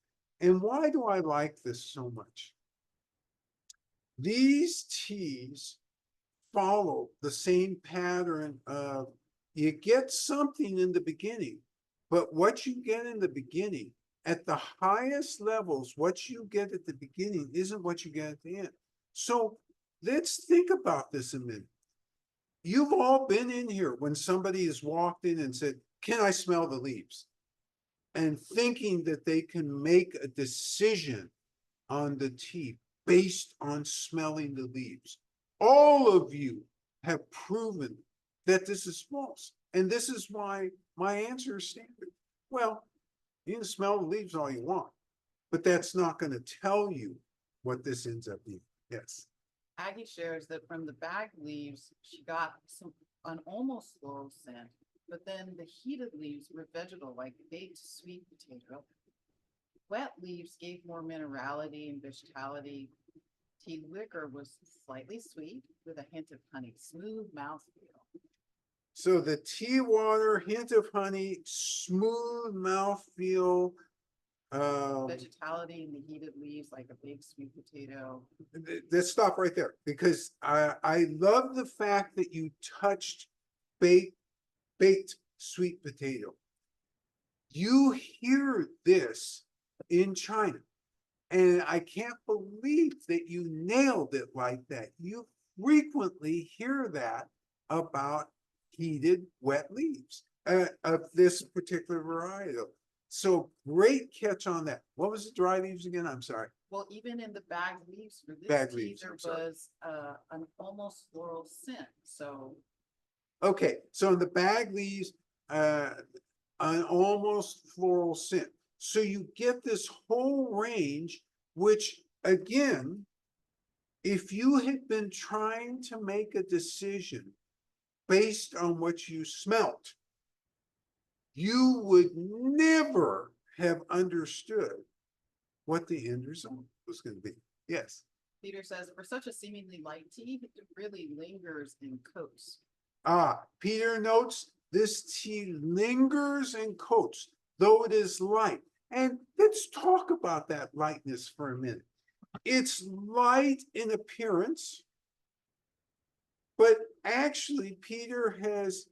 And why do I like this so much? These teas follow the same pattern of you get something in the beginning, but what you get in the beginning at the highest levels, what you get at the beginning isn't what you get at the end. So let's think about this a minute. You've all been in here when somebody has walked in and said, "Can I smell the leaves?" And thinking that they can make a decision on the tea based on smelling the leaves. All of you have proven that this is false. And this is why my answer is standard. Well, you can smell the leaves all you want, but that's not going to tell you what this ends up being. Yes. Aggie shares that from the bag leaves, she got an almost floral scent, but then the heated leaves were vegetal, like baked sweet potato. Wet leaves gave more minerality and vegetality. Tea liquor was slightly sweet with a hint of honey, smooth mouthfeel. So the tea water, hint of honey, smooth mouthfeel. Vegetality in the heated leaves, like a big sweet potato. Let's stop right there because I love the fact that you touched baked sweet potato. You hear this in China, and I can't believe that you nailed it like that. You frequently hear that about heated wet leaves of this particular varietal. So great catch on that. What was the dry leaves again? I'm sorry. Well, even in the bag leaves for this Bag tea, leaves, there I'm sorry. was an almost floral scent. So Okay, so in the bag leaves, an almost floral scent. So you get this whole range, which again, if you had been trying to make a decision based on what you smelt, you would never have understood what the end result was going to be. Yes. Peter says, for such a seemingly light tea, it really lingers and coats. Peter notes this tea lingers and coats, though it is light. And let's talk about that lightness for a minute. It's light in appearance, but actually Peter has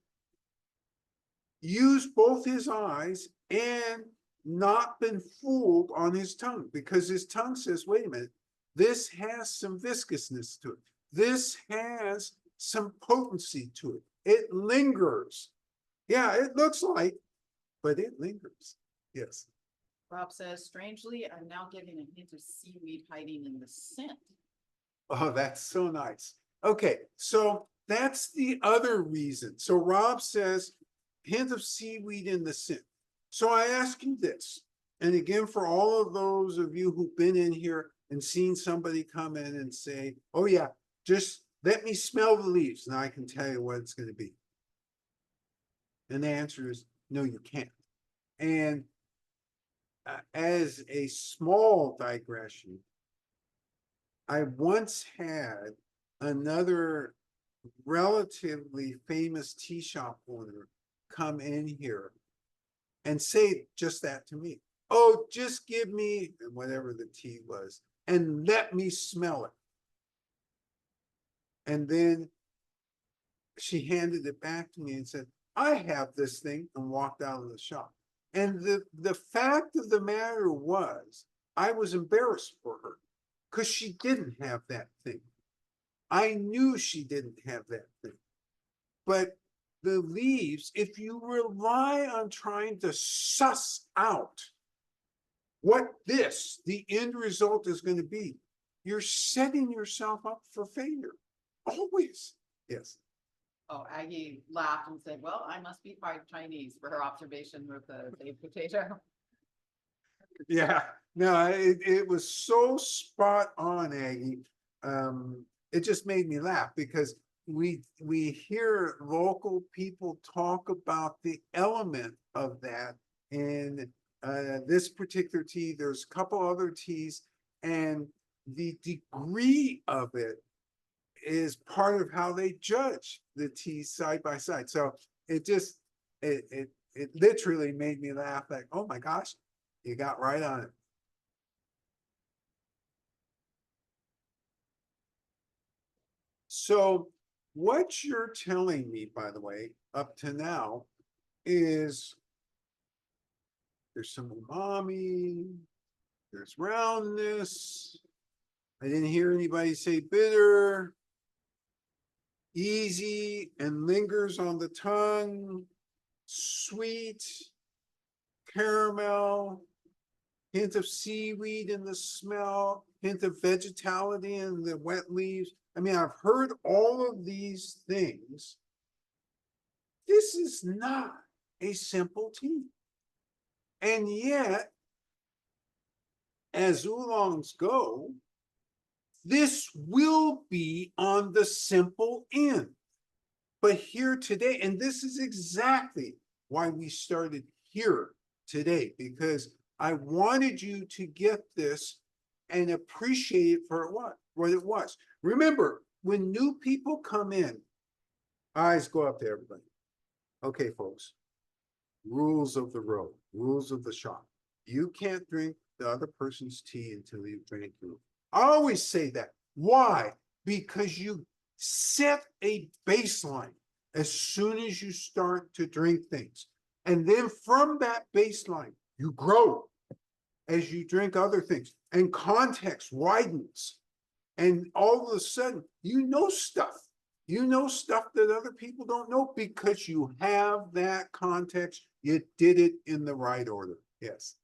used both his eyes and not been fooled on his tongue, because his tongue says, wait a minute, this has some viscousness to it. This has some potency to it. It lingers. Yeah, it looks light, but it lingers. Yes. Rob says, strangely, I'm now getting a hint of seaweed hiding in the scent. Oh, that's so nice. Okay, so that's the other reason. So Rob says, hint of seaweed in the scent. So I ask you this, and again, for all of those of you who've been in here and seen somebody come in and say, oh yeah, just let me smell the leaves and I can tell you what it's going to be. And the answer is, no, you can't. And as a small digression, I once had another relatively famous tea shop owner come in here and say just that to me. Oh, just give me whatever the tea was and let me smell it. And then she handed it back to me and said, I have this thing, and walked out of the shop. And the fact of the matter was, I was embarrassed for her because she didn't have that thing. I knew she didn't have that thing. But the leaves, if you rely on trying to suss out what the end result is going to be, you're setting yourself up for failure. Always. Yes. Oh, Aggie laughed and said, well, I must be part Chinese for her observation with the baked potato. Yeah, no, it was so spot on, Aggie. It just made me laugh because we hear local people talk about the element of that in this particular tea. There's a couple other teas, and the degree of it is part of how they judge the teas side by side. So it just it literally made me laugh, like, oh my gosh, you got right on it. So what you're telling me, by the way, up to now, is there's some umami, there's roundness. I didn't hear anybody say bitter, easy and lingers on the tongue, sweet, caramel, hint of seaweed in the smell, hint of vegetality in the wet leaves. I mean, I've heard all of these things. This is not a simple tea. And yet, as oolongs go, this will be on the simple end. But here today, and this is exactly why we started here today, because I wanted you to get this and appreciate it for what it was. Remember, when new people come in, eyes go up to everybody. Okay, folks, rules of the road, rules of the shop. You can't drink the other person's tea until you drink yours. I always say that. Why? Because you set a baseline as soon as you start to drink things. And then from that baseline, you grow as you drink other things, and context widens. And all of a sudden, you know stuff. You know stuff that other people don't know because you have that context. You did it in the right order. Yes.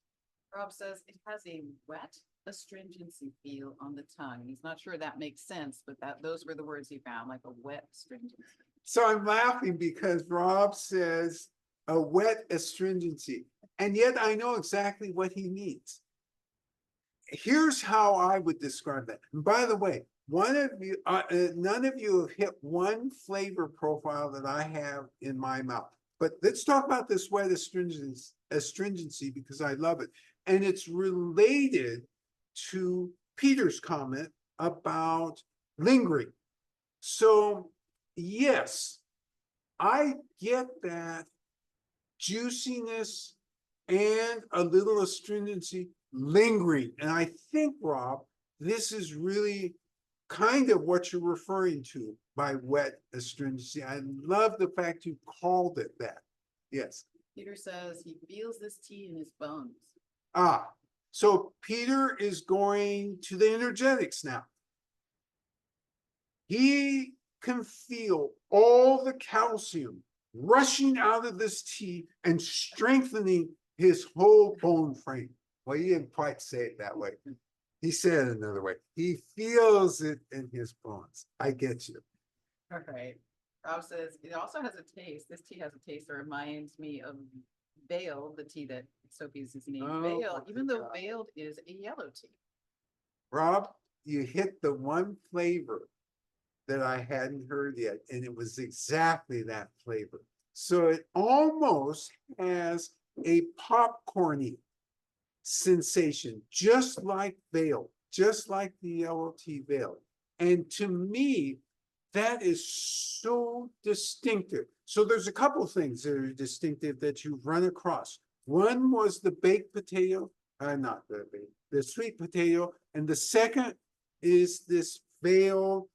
Rob says it has a wet astringency feel on the tongue. He's not sure that makes sense, but those were the words he found, like a wet astringency. So I'm laughing because Rob says a wet astringency, and yet I know exactly what he means. Here's how I would describe that. And by the way, one of you, none of you have hit one flavor profile that I have in my mouth. But let's talk about this wet astringency because I love it. And it's related to Peter's comment about lingering. So yes, I get that juiciness and a little astringency lingering. And I think, Rob, this is really kind of what you're referring to by wet astringency. I love the fact you called it that. Yes. Peter says he feels this tea in his bones. Ah, so Peter is going to the energetics now. He can feel all the calcium rushing out of this tea and strengthening his whole bone frame. Well, he didn't quite say it that way. He said it another way. He feels it in his bones. I get you. All right. Rob says it also has a taste. This tea has a taste that reminds me of Veiled, the tea that Sophie's is named Veiled, even though Veiled is a yellow tea. Rob, you hit the one flavor that I hadn't heard yet, and it was exactly that flavor. So it almost has a popcorny sensation, just like Veiled, just like the yellow tea Veiled. And to me, that is so distinctive. So there's a couple of things that are distinctive that you've run across. One was the baked potato, not the sweet potato, and the second is this Veiled,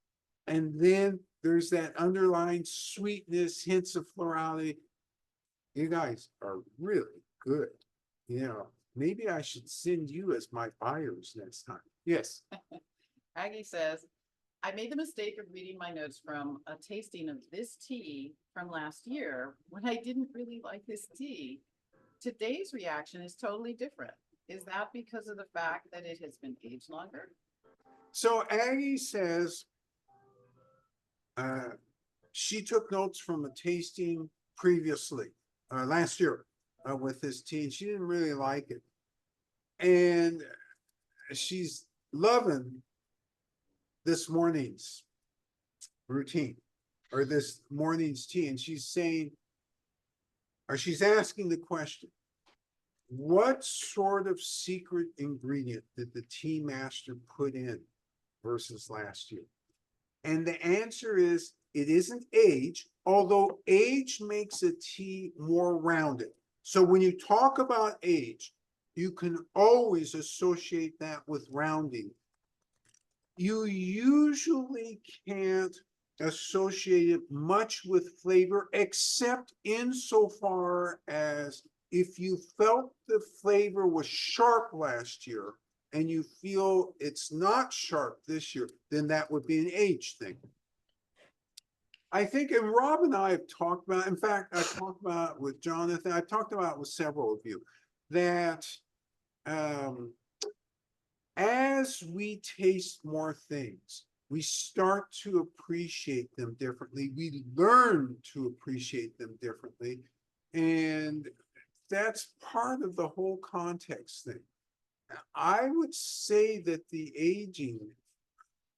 and then there's that underlying sweetness, hints of florality. You guys are really good. You know, maybe I should send you as my buyers next time. Yes. Aggie says, I made the mistake of reading my notes from a tasting of this tea from last year when I didn't really like this tea. Today's reaction is totally different. Is that because of the fact that it has been aged longer? So Aggie says she took notes from a tasting previously, last year, with this tea, and she didn't really like it. And she's loving this morning's routine. or this morning's tea, and she's saying, or she's asking the question, what sort of secret ingredient did the tea master put in versus last year? And the answer is, it isn't age, although age makes a tea more rounded. So when you talk about age, you can always associate that with rounding. You usually can't associate it much with flavor, except insofar as if you felt the flavor was sharp last year and you feel it's not sharp this year, then that would be an age thing. I think, and Rob and I have talked about, in fact, I talked about it with Jonathan, I've talked about it with several of you, that as we taste more things, we start to appreciate them differently. We learn to appreciate them differently. And that's part of the whole context thing. I would say that the aging,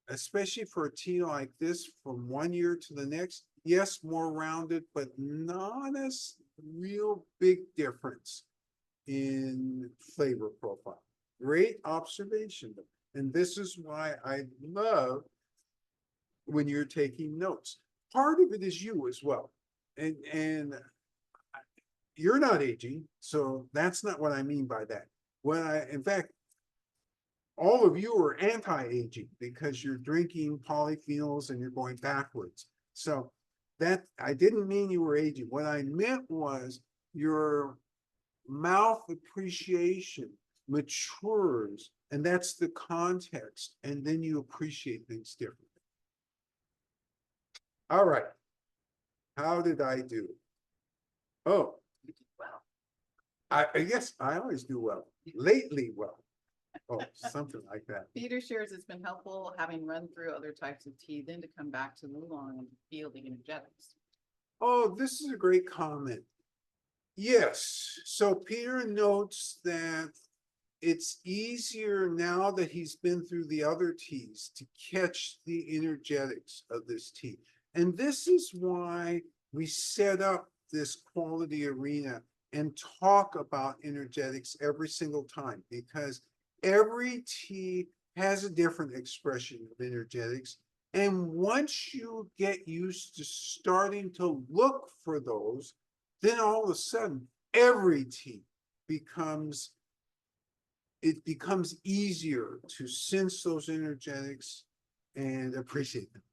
especially for a tea like this, from one year to the next, yes, more rounded, but not a real big difference in flavor profile. Great observation. And this is why I love when you're taking notes. Part of it is you as well. And you're not aging, so that's not what I mean by that. In fact, all of you are anti-aging because you're drinking polyphenols and you're going backwards. So that, I didn't mean you were aging. What I meant was your mouth appreciation matures, and that's the context, and then you appreciate things differently. All right. How did I do? Oh, You did well. I guess I always do well. Lately well. Oh, something like that. Peter shares it's been helpful having run through other types of tea, then to come back to Wulong and feel the energetics. Oh, this is a great comment. Yes, so Peter notes that it's easier now that he's been through the other teas to catch the energetics of this tea. And this is why we set up this quality arena and talk about energetics every single time, because every tea has a different expression of energetics. And once you get used to starting to look for those, then all of a sudden, every tea becomes easier to sense those energetics and appreciate them.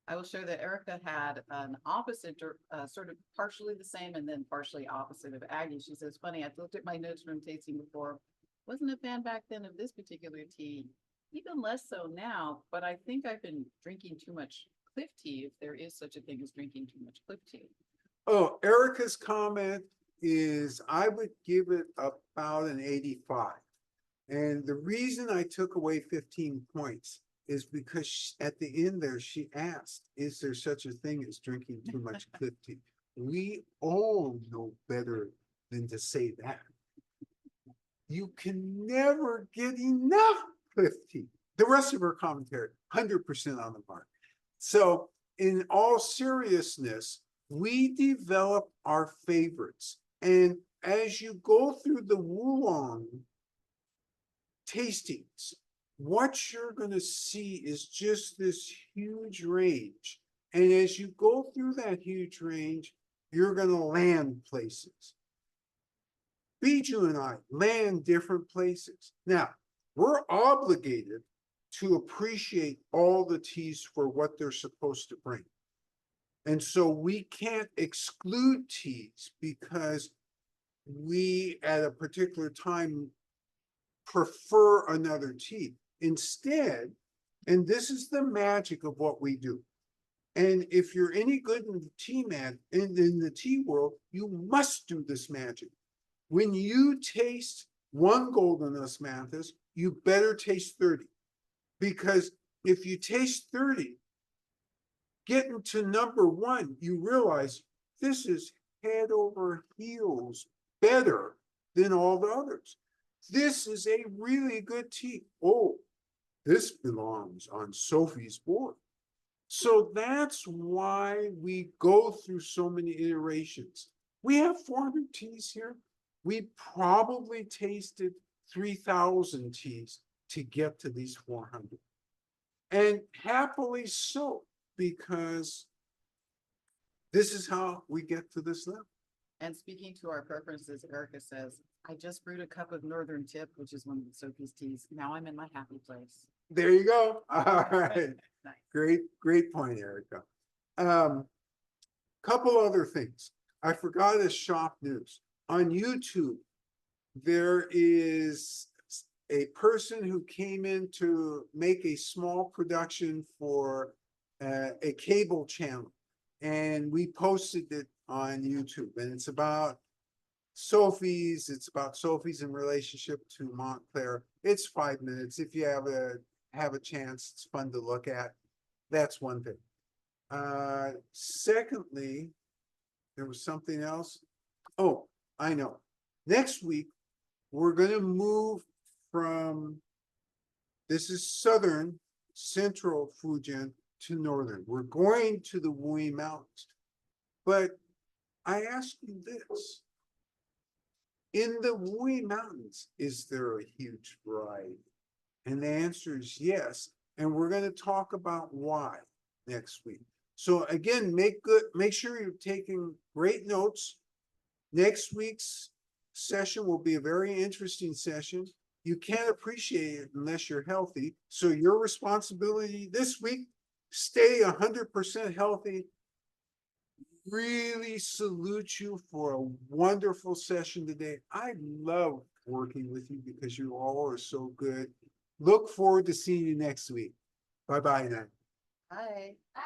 I will share that Erica had an opposite, sort of partially the same and then partially opposite of Aggie. She says, funny, I looked at my notes from tasting before. Wasn't a fan back then of this particular tea, even less so now, but I think I've been drinking too much Cliff tea, if there is such a thing as drinking too much Cliff tea. Oh, Erica's comment is, I would give it about an 85. And the reason I took away 15 points is because at the end there, she asked, is there such a thing as drinking too much Cliff tea? We all know better than to say that. You can never get enough Cliff tea. The rest of her commentary, 100% on the mark. So in all seriousness, we develop our favorites. And as you go through the Wulong tastings, what you're going to see is just this huge range. And as you go through that huge range, you're going to land places. Bijou and I land different places. Now, we're obligated to appreciate all the teas for what they're supposed to bring. And so we can't exclude teas because we at a particular time prefer another tea. Instead, and this is the magic of what we do. And if you're any good in the tea in the tea world, you must do this magic. When you taste one golden Osmanthus, you better taste 30. Because if you taste 30, getting to number 1, you realize this is head over heels better than all the others. This is a really good tea. Oh, this belongs on Sophie's board. So that's why we go through so many iterations. We have 400 teas here. We probably tasted 3,000 teas to get to these 400. And happily so, because this is how we get to this level. And speaking to our preferences, Erica says, I just brewed a cup of Northern Tip, which is one of Sophie's teas. Now I'm in my happy place. There you go. All right. Nice. Great point, Erica. Couple other things. I forgot as shop news. On YouTube, there is a person who came in to make a small production for a cable channel. And we posted it on YouTube, and it's about Sophie's in relationship to Montclair. It's 5 minutes. If you have a chance, it's fun to look at. That's one thing. Secondly, there was something else. Oh, I know. Next week, we're gonna move from, this is southern, central Fujian to northern. We're going to the Wulong Mountains. But I ask you this. In the Wulong Mountains, is there a huge variety? And the answer is yes. And we're going to talk about why next week. So again, make sure you're taking great notes. Next week's session will be a very interesting session. You can't appreciate it unless you're healthy. So your responsibility this week, stay 100% healthy. Really salute you for a wonderful session today. I love working with you because you all are so good. Look forward to seeing you next week. Bye-bye now. Hi. Bye.